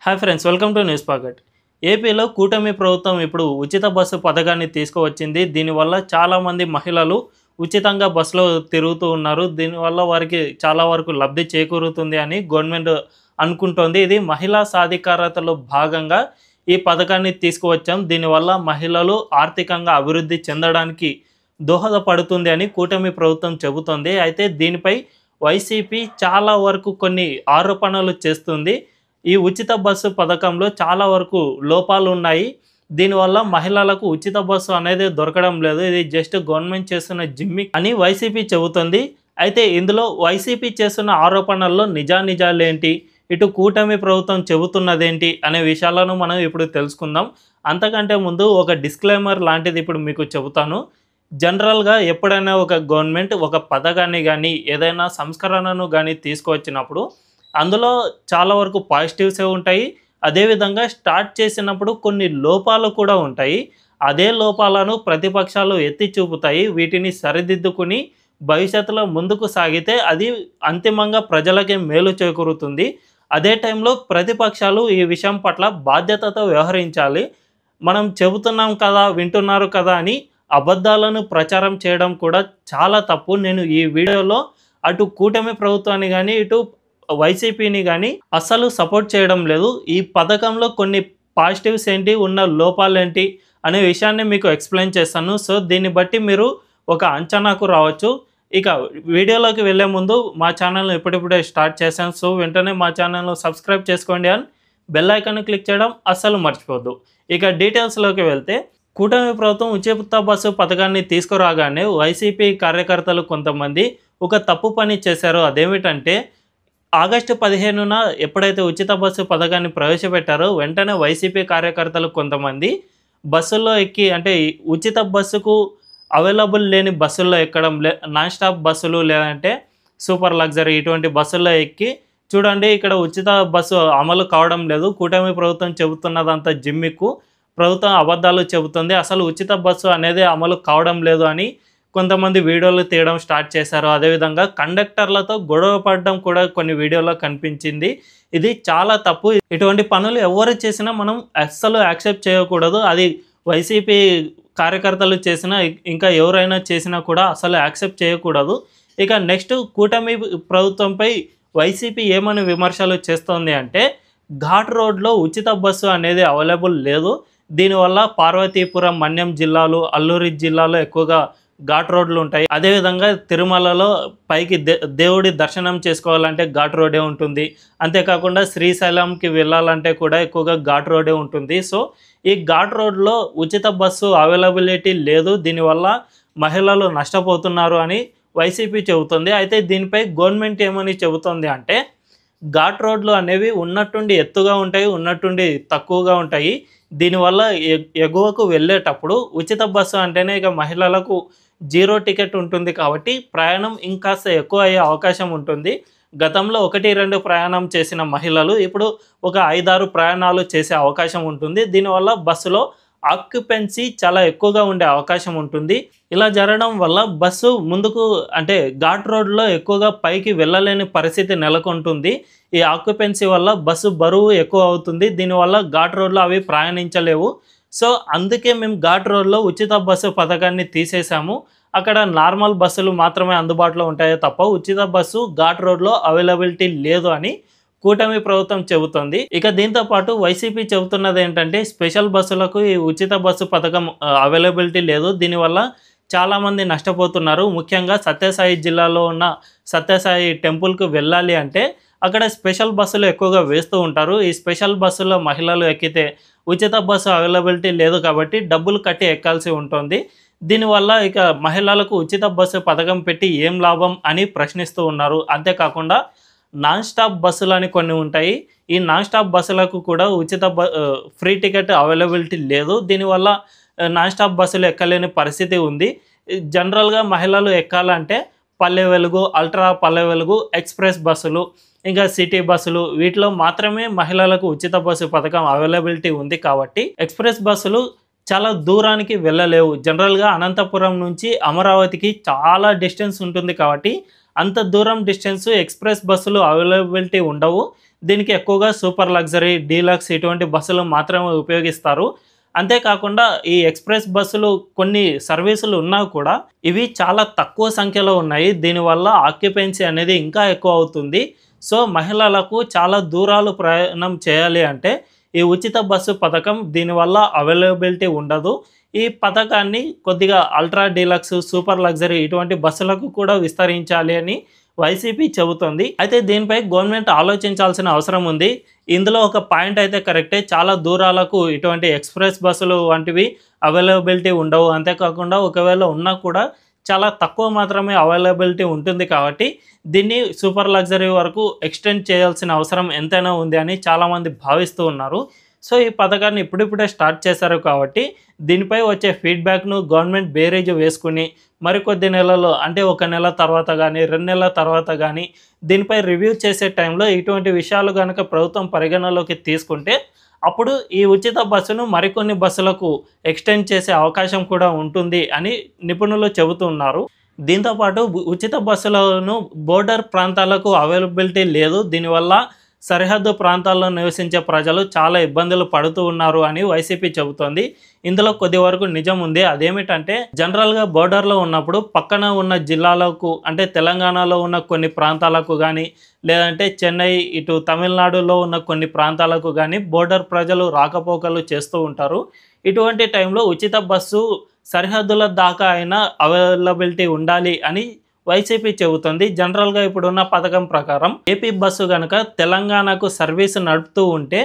Hi friends, welcome to news pocket. ఏపీలో కూటమి ప్రభుత్వం ఇప్పుడు ఉచిత బస్సు పథకాన్ని తీసుకువచ్చింది. దీనివల్ల చాలామంది మహిళలు ఉచితంగా బస్సులో తిరుగుతూ ఉన్నారు. దీనివల్ల వారికి చాలా వరకు లబ్ధి చేకూరుతుంది అని గవర్నమెంట్ అనుకుంటోంది. ఇది మహిళా సాధికారతలో భాగంగా ఈ పథకాన్ని తీసుకువచ్చాం. దీనివల్ల మహిళలు ఆర్థికంగా అభివృద్ధి చెందడానికి దోహదపడుతుంది అని కూటమి ప్రభుత్వం చెబుతోంది. అయితే దీనిపై వైసీపీ చాలా వరకు కొన్ని ఆరోపణలు చేస్తుంది. ఈ ఉచిత బస్సు పథకంలో చాలా వరకు లోపాలు ఉన్నాయి. దీనివల్ల మహిళలకు ఉచిత బస్సు అనేది దొరకడం లేదు. ఇది జస్ట్ గవర్నమెంట్ చేస్తున్న జిమ్మిక్ అని వైసీపీ చెబుతుంది. అయితే ఇందులో వైసీపీ చేస్తున్న ఆరోపణల్లో నిజానిజాలేంటి, ఇటు కూటమి ప్రభుత్వం చెబుతున్నదేంటి అనే విషయాలను మనం ఇప్పుడు తెలుసుకుందాం. అంతకంటే ముందు ఒక డిస్క్లైమర్ లాంటిది ఇప్పుడు మీకు చెబుతాను. జనరల్గా ఎప్పుడైనా ఒక గవర్నమెంట్ ఒక పథకాన్ని కానీ ఏదైనా సంస్కరణను కానీ తీసుకువచ్చినప్పుడు అందులో చాలా వరకు పాజిటివ్సే ఉంటాయి. అదేవిధంగా స్టార్ట్ చేసినప్పుడు కొన్ని లోపాలు కూడా ఉంటాయి. అదే లోపాలను ప్రతిపక్షాలు ఎత్తి చూపుతాయి. వీటిని సరిదిద్దుకుని భవిష్యత్తులో ముందుకు సాగితే అది అంతిమంగా ప్రజలకే మేలు చేకూరుతుంది. అదే టైంలో ప్రతిపక్షాలు ఈ విషయం పట్ల బాధ్యతతో వ్యవహరించాలి. మనం చెబుతున్నాం కదా, వింటున్నారు కదా అని అబద్ధాలను ప్రచారం చేయడం కూడా చాలా తప్పు. నేను ఈ వీడియోలో అటు కూటమి ప్రభుత్వాన్ని కానీ ఇటు వైసీపీని కానీ అస్సలు సపోర్ట్ చేయడం లేదు. ఈ పథకంలో కొన్ని పాజిటివ్స్ ఏంటి, ఉన్న లోపాలు ఏంటి అనే విషయాన్ని మీకు ఎక్స్ప్లెయిన్ చేస్తాను. సో దీన్ని బట్టి మీరు ఒక అంచనాకు రావచ్చు. ఇక వీడియోలోకి వెళ్ళే ముందు మా ఛానల్ను ఇప్పుడిప్పుడే స్టార్ట్ చేశాను. సో వెంటనే మా ఛానల్ను సబ్స్క్రైబ్ చేసుకోండి అండ్ బెల్ ఐకాన్ క్లిక్ చేయడం అస్సలు మర్చిపోద్దు. ఇక డీటెయిల్స్లోకి వెళ్తే, కూటమి ప్రభుత్వం ఉచిత బస్సు పథకాన్ని తీసుకురాగానే వైసీపీ కార్యకర్తలు కొంతమంది ఒక తప్పు పని చేశారు. అదేమిటంటే, ఆగస్టు 15న ఎప్పుడైతే ఉచిత బస్సు పథకాన్ని ప్రవేశపెట్టారో వెంటనే వైసీపీ కార్యకర్తలు కొంతమంది బస్సుల్లో ఎక్కి, అంటే ఉచిత బస్సుకు అవైలబుల్ లేని బస్సుల్లో ఎక్కడం, నాన్ స్టాప్ బస్సులు లేదంటే సూపర్ లగ్జరీ ఇటువంటి బస్సుల్లో ఎక్కి, చూడండి ఇక్కడ ఉచిత బస్సు అమలు కావడం లేదు, కూటమి ప్రభుత్వం చెబుతున్నదంతా జిమ్మిక్కు, ప్రభుత్వం అబద్ధాలు చెబుతుంది, అసలు ఉచిత బస్సు అనేది అమలు కావడం లేదు అని కొంతమంది వీడియోలు తీయడం స్టార్ట్ చేశారు. అదేవిధంగా కండక్టర్లతో గొడవ పడడం కూడా కొన్ని వీడియోలో కనిపించింది. ఇది చాలా తప్పు. ఇటువంటి పనులు ఎవరు చేసినా మనం అస్సలు యాక్సెప్ట్ చేయకూడదు. అది వైసీపీ కార్యకర్తలు చేసినా ఇంకా ఎవరైనా చేసినా కూడా అసలు యాక్సెప్ట్ చేయకూడదు. ఇక నెక్స్ట్, కూటమి ప్రభుత్వంపై వైసీపీ ఏమని విమర్శలు చేస్తోంది అంటే, ఘాట్ రోడ్లో ఉచిత బస్సు అనేది అవైలబుల్ లేదు. దీనివల్ల పార్వతీపురం, మన్యం జిల్లాలు, అల్లూరి జిల్లాలో ఎక్కువగా ఘాట్ రోడ్లు ఉంటాయి. అదేవిధంగా తిరుమలలో పైకి దేవుడి దర్శనం చేసుకోవాలంటే ఘాట్ రోడే ఉంటుంది. అంతేకాకుండా శ్రీశైలంకి వెళ్ళాలంటే కూడా ఎక్కువగా ఘాట్ రోడే ఉంటుంది. సో ఈ ఘాట్ రోడ్లో ఉచిత బస్సు అవైలబిలిటీ లేదు. దీనివల్ల మహిళలు నష్టపోతున్నారు అని వైసీపీ చెబుతుంది. అయితే దీనిపై గవర్నమెంట్ ఏమని చెబుతుంది అంటే, ఘాట్ రోడ్లు అనేవి ఉన్నట్టుండి ఎత్తుగా ఉంటాయి, ఉన్నట్టుండి తక్కువగా ఉంటాయి. దీనివల్ల ఎగువకు వెళ్ళేటప్పుడు ఉచిత బస్సు అంటేనే ఇక మహిళలకు 0 టికెట్ ఉంటుంది కాబట్టి ప్రయాణం ఇంకాస్త ఎక్కువ అయ్యే అవకాశం ఉంటుంది. గతంలో 1-2 ప్రయాణం చేసిన మహిళలు ఇప్పుడు ఒక 5-6 ప్రయాణాలు చేసే అవకాశం ఉంటుంది. దీనివల్ల బస్సులో ఆక్యుపెన్సీ చాలా ఎక్కువగా ఉండే అవకాశం ఉంటుంది. ఇలా జరగడం వల్ల బస్సు ముందుకు, అంటే ఘాట్ రోడ్లో ఎక్కువగా పైకి వెళ్ళలేని పరిస్థితి నెలకొంటుంది. ఈ ఆక్యుపెన్సీ వల్ల బస్సు బరువు ఎక్కువ అవుతుంది. దీనివల్ల ఘాట్ రోడ్లో అవి ప్రయాణించలేవు. సో అందుకే మేము ఘాట్ రోడ్లో ఉచిత బస్సు పథకాన్ని తీసేసాము. అక్కడ నార్మల్ బస్సులు మాత్రమే అందుబాటులో ఉంటాయో తప్ప ఉచిత బస్సు ఘాట్ రోడ్లో అవైలబిలిటీ లేదు అని కూటమి ప్రభుత్వం చెబుతోంది. ఇక దీంతో పాటు వైసీపీ చెబుతున్నది ఏంటంటే, స్పెషల్ బస్సులకు ఈ ఉచిత బస్సు పథకం అవైలబిలిటీ లేదు. దీనివల్ల చాలామంది నష్టపోతున్నారు. ముఖ్యంగా సత్యసాయి జిల్లాలో ఉన్న సత్యసాయి టెంపుల్కు వెళ్ళాలి అంటే అక్కడ స్పెషల్ బస్సులు ఎక్కువగా వేస్తూ ఉంటారు. ఈ స్పెషల్ బస్సులో మహిళలు ఎక్కితే ఉచిత బస్సు అవైలబిలిటీ లేదు కాబట్టి డబ్బులు కట్టి ఎక్కాల్సి ఉంటుంది. దీనివల్ల ఇక మహిళలకు ఉచిత బస్సు పథకం పెట్టి ఏం లాభం అని ప్రశ్నిస్తూ ఉన్నారు. అంతేకాకుండా నాన్ స్టాప్ బస్సులు అని కొన్ని ఉంటాయి. ఈ నాన్ స్టాప్ బస్సులకు కూడా ఫ్రీ టికెట్ అవైలబిలిటీ లేదు. దీనివల్ల నాన్ స్టాప్ బస్సులు ఎక్కలేని పరిస్థితి ఉంది. జనరల్గా మహిళలు ఎక్కాలంటే పల్లె వెలుగు, అల్ట్రా పల్లె వెలుగు, ఎక్స్ప్రెస్ బస్సులు, ఇంకా సిటీ బస్సులు, వీటిలో మాత్రమే మహిళలకు ఉచిత బస్సు పథకం అవైలబిలిటీ ఉంది. కాబట్టి ఎక్స్ప్రెస్ బస్సులు చాలా దూరానికి వెళ్ళలేవు. జనరల్గా అనంతపురం నుంచి అమరావతికి చాలా డిస్టెన్స్ ఉంటుంది కాబట్టి అంత దూరం డిస్టెన్స్ ఎక్స్ప్రెస్ బస్సులు అవైలబిలిటీ ఉండవు. దీనికి ఎక్కువగా సూపర్ లగ్జరీ, డీలక్స్ ఇటువంటి బస్సులు మాత్రమే ఉపయోగిస్తారు. అంతేకాకుండా ఈ ఎక్స్‌ప్రెస్ బస్సులు కొన్ని సర్వీసులు ఉన్నా కూడా ఇవి చాలా తక్కువ సంఖ్యలో ఉన్నాయి. దీనివల్ల ఆక్యుపెన్సీ అనేది ఇంకా ఎక్కువ అవుతుంది. సో, మహిళలకు చాలా దూరాలు ప్రయాణం చేయాలి అంటే ఈ ఉచిత బస్సు పథకం దీనివల్ల అవైలబిలిటీ ఉండదు. ఈ పథకాన్ని కొద్దిగా అల్ట్రా డీలక్స్, సూపర్ లగ్జరీ ఇటువంటి బస్సులకు కూడా విస్తరించాలి అని వైసీపీ చెబుతోంది. అయితే దీనిపై గవర్నమెంట్ ఆలోచించాల్సిన అవసరం ఉంది. ఇందులో ఒక పాయింట్ అయితే కరెక్టే. చాలా దూరాలకు ఇటువంటి ఎక్స్‌ప్రెస్ బస్సులు వంటివి అవైలబిలిటీ ఉండవు. అంతేకాకుండా ఒకవేళ ఉన్నా కూడా చాలా తక్కువ మాత్రమే అవైలబిలిటీ ఉంటుంది కాబట్టి దీన్ని సూపర్ లగ్జరీ వరకు ఎక్స్టెండ్ చేయాల్సిన అవసరం ఎంతైనా ఉంది అని చాలామంది భావిస్తూ ఉన్నారు. సో, ఈ పథకాన్ని ఇప్పుడిప్పుడే స్టార్ట్ చేశారు కాబట్టి దీనిపై వచ్చే ఫీడ్‌బ్యాక్‌ను గవర్నమెంట్ బేరీజు వేసుకొని మరికొద్ది నెలల్లో అంటే 1 నెల తర్వాత గానీ, 2 నెలల తర్వాత గానీ దీనిపై రివ్యూ చేసే టైంలో ఇటువంటి విషయాలు గనక ప్రభుత్వం పరిగణలోకి తీసుకుంటే అప్పుడు ఈ ఉచిత బస్సును మరికొన్ని బస్సులకు ఎక్స్టెండ్ చేసే అవకాశం కూడా ఉంటుంది అని నిపుణులు చెబుతున్నారు. దీంతో పాటు ఉచిత బస్సులను బోర్డర్ ప్రాంతాలకు అవైలబిలిటీ లేదు. దీనివల్ల సరిహద్దు ప్రాంతాల్లో నివసించే ప్రజలు చాలా ఇబ్బందులు పడుతూ ఉన్నారు అని వైసీపీ చెబుతోంది. ఇందులో కొద్ది వరకు నిజం ఉంది. అదేమిటంటే జనరల్‌గా బోర్డర్‌లో ఉన్నప్పుడు పక్కన ఉన్న జిల్లాలకు అంటే తెలంగాణలో ఉన్న కొన్ని ప్రాంతాలకు గానీ, లేదంటే చెన్నై ఇటు తమిళనాడులో ఉన్న కొన్ని ప్రాంతాలకు గానీ బోర్డర్ ప్రజలు రాకపోకలు చేస్తూ ఉంటారు. ఇటువంటి టైంలో ఉచిత బస్సు సరిహద్దుల దాకా అయినా అవైలబిలిటీ ఉండాలి అని వైసీపీ చెబుతుంది. జనరల్‌గా ఇప్పుడున్న పథకం ప్రకారం ఏపీ బస్సు గనక తెలంగాణకు సర్వీస్ నడుపుతూ ఉంటే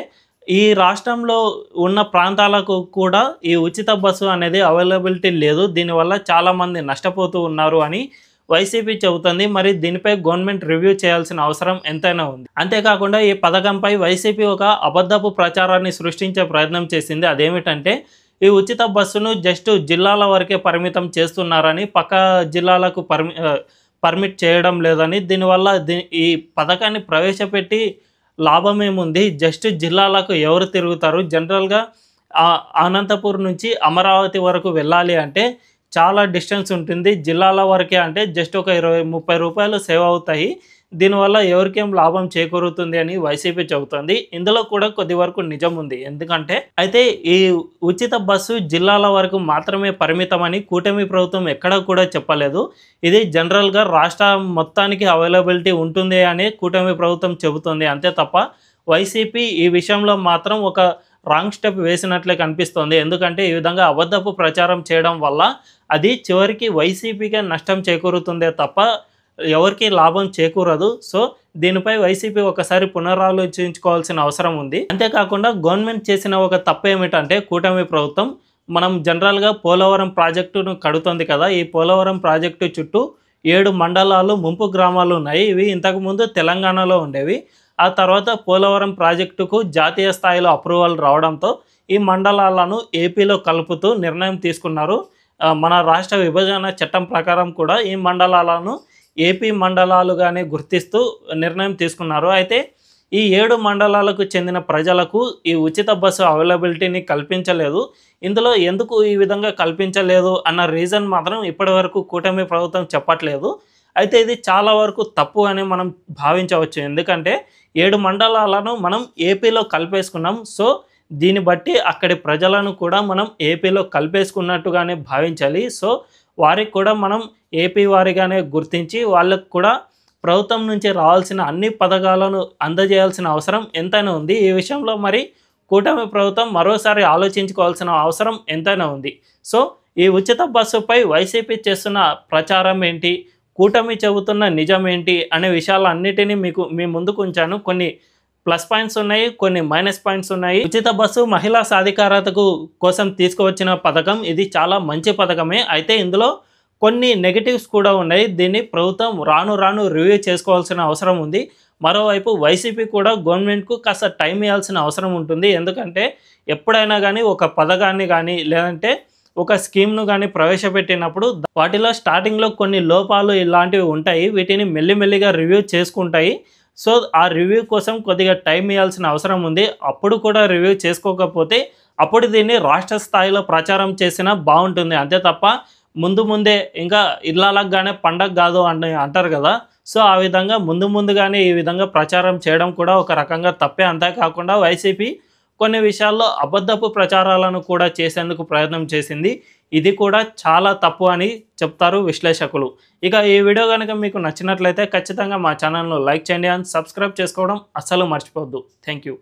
ఈ రాష్ట్రంలో ఉన్న ప్రాంతాలకు కూడా ఈ ఉచిత బస్సు అనేది అవైలబిలిటీ లేదు. దీనివల్ల చాలామంది నష్టపోతూ ఉన్నారు అని వైసీపీ చెబుతుంది. మరి దీనిపై గవర్నమెంట్ రివ్యూ చేయాల్సిన అవసరం ఎంతైనా ఉంది. అంతేకాకుండా ఈ పథకంపై వైసీపీ ఒక అబద్ధపు ప్రచారాన్ని సృష్టించే ప్రయత్నం చేసింది. అదేమిటంటే ఈ ఉచిత బస్సును జస్ట్ జిల్లాల వరకే పరిమితం చేస్తున్నారని, పక్క జిల్లాలకు పర్మిట్ చేయడం లేదని, దీనివల్ల ఈ పథకాన్ని ప్రవేశపెట్టి లాభమేముంది? జస్ట్ జిల్లాలకు ఎవరు తిరుగుతారు? జనరల్‌గా అనంతపూర్ నుంచి అమరావతి వరకు వెళ్ళాలి అంటే చాలా డిస్టెన్స్ ఉంటుంది. జిల్లాల వరకే అంటే జస్ట్ ఒక 20, 30 సేవ్ అవుతాయి. దీనివల్ల ఎవరికేం లాభం చేకూరుతుంది అని వైసీపీ చెబుతోంది. ఇందులో కూడా కొద్ది వరకు నిజం ఉంది. ఎందుకంటే అయితే ఈ ఉచిత బస్సు జిల్లాల వరకు మాత్రమే పరిమితమని కూటమి ప్రభుత్వం ఎక్కడా కూడా చెప్పలేదు. ఇది జనరల్‌గా రాష్ట్రం మొత్తానికి అవైలబిలిటీ ఉంటుంది అని కూటమి ప్రభుత్వం చెబుతుంది. అంతే తప్ప వైసీపీ ఈ విషయంలో మాత్రం ఒక రాంగ్ స్టెప్ వేసినట్లే కనిపిస్తోంది. ఎందుకంటే ఈ విధంగా అబద్ధపు ప్రచారం చేయడం వల్ల అది చివరికి వైసీపీకే నష్టం చేకూరుతుందే తప్ప ఎవరికీ లాభం చేకూరదు. సో, దీనిపై వైసీపీ ఒకసారి పునరాలోచించుకోవాల్సిన అవసరం ఉంది. అంతేకాకుండా గవర్నమెంట్ చేసిన ఒక తప్పు ఏమిటంటే కూటమి ప్రభుత్వం మనం జనరల్‌గా పోలవరం ప్రాజెక్టును కడుతోంది కదా! ఈ పోలవరం ప్రాజెక్టు చుట్టూ 7 మండలాలు, ముంపు గ్రామాలు ఉన్నాయి. ఇవి ఇంతకుముందు తెలంగాణలో ఉండేవి. ఆ తర్వాత పోలవరం ప్రాజెక్టుకు జాతీయ స్థాయిలో అప్రూవల్ రావడంతో ఈ మండలాలను ఏపీలో కలుపుతూ నిర్ణయం తీసుకున్నారు. మన రాష్ట్ర విభజన చట్టం ప్రకారం కూడా ఈ మండలాలను ఏపీ మండలాలుగానే గుర్తిస్తూ నిర్ణయం తీసుకున్నారు. అయితే ఈ 7 మండలాలకు చెందిన ప్రజలకు ఈ ఉచిత బస్సు అవైలబిలిటీని కల్పించలేదు. ఇందులో ఎందుకు ఈ విధంగా కల్పించలేదు అన్న రీజన్ మాత్రం ఇప్పటివరకు కూటమి ప్రభుత్వం చెప్పట్లేదు. అయితే ఇది చాలా వరకు తప్పు అని మనం భావించవచ్చు. ఎందుకంటే 7 మండలాలను మనం ఏపీలో కలిపేసుకున్నాం. సో, దీన్ని బట్టి అక్కడి ప్రజలను కూడా మనం ఏపీలో కలిపేసుకున్నట్టుగానే భావించాలి. సో, వారికి కూడా మనం ఏపీ వారిగానే గుర్తించి వాళ్ళకు కూడా ప్రభుత్వం నుంచి రావాల్సిన అన్ని పథకాలను అందజేయాల్సిన అవసరం ఎంతైనా ఉంది. ఈ విషయంలో మరి కూటమి ప్రభుత్వం మరోసారి ఆలోచించుకోవాల్సిన అవసరం ఎంతైనా ఉంది. సో, ఈ ఉచిత బస్సుపై వైసీపీ చేస్తున్న ప్రచారం ఏంటి, కూటమి చెబుతున్న నిజం ఏంటి అనే విషయాలన్నిటినీ మీ ముందుకు ఉంచాను. కొన్ని ప్లస్ పాయింట్స్ ఉన్నాయి, కొన్ని మైనస్ పాయింట్స్ ఉన్నాయి. ఉచిత బస్సు మహిళా సాధికారతకు కోసం తీసుకువచ్చిన పథకం ఇది చాలా మంచి పథకమే. అయితే ఇందులో కొన్ని నెగటివ్స్ కూడా ఉన్నాయి. దీన్ని ప్రభుత్వం రాను రాను రివ్యూ చేసుకోవాల్సిన అవసరం ఉంది. మరోవైపు వైసీపీ కూడా గవర్నమెంట్‌కు కాస్త టైం ఇవ్వాల్సిన అవసరం ఉంటుంది. ఎందుకంటే ఎప్పుడైనా కానీ ఒక పథకాన్ని కానీ లేదంటే ఒక స్కీమ్‌ను గానీ ప్రవేశపెట్టినప్పుడు వాటిలో స్టార్టింగ్‌లో కొన్ని లోపాలు ఇలాంటివి ఉంటాయి. వీటిని మెల్లిమెల్లిగా రివ్యూ చేసుకుంటాయి. సో, ఆ రివ్యూ కోసం కొద్దిగా టైం ఇవ్వాల్సిన అవసరం ఉంది. అప్పుడు కూడా రివ్యూ చేసుకోకపోతే అప్పుడు దీన్ని రాష్ట్ర స్థాయిలో ప్రచారం చేసినా బాగుంటుంది. అంతే తప్ప ముందే ఇంకా ఇల్లాలగానే పండగ కాదు అని అంటారు కదా! సో ఆ విధంగా ముందుగానే ఈ విధంగా ప్రచారం చేయడం కూడా ఒక రకంగా తప్పే. అంతేకాకుండా వైసీపీ కొన్ని విషయాల్లో అబద్ధపు ప్రచారాలను కూడా చేసేందుకు ప్రయత్నం చేసింది. ఇది కూడా చాలా తప్పు అని చెప్తారు విశ్లేషకులు. ఇక ఈ వీడియో గనుక మీకు నచ్చినట్లయితే ఖచ్చితంగా మా ఛానల్‌ను లైక్ చేయండి అండ్ సబ్స్క్రైబ్ చేసుకోవడం అస్సలు మర్చిపోవద్దు. Thank you.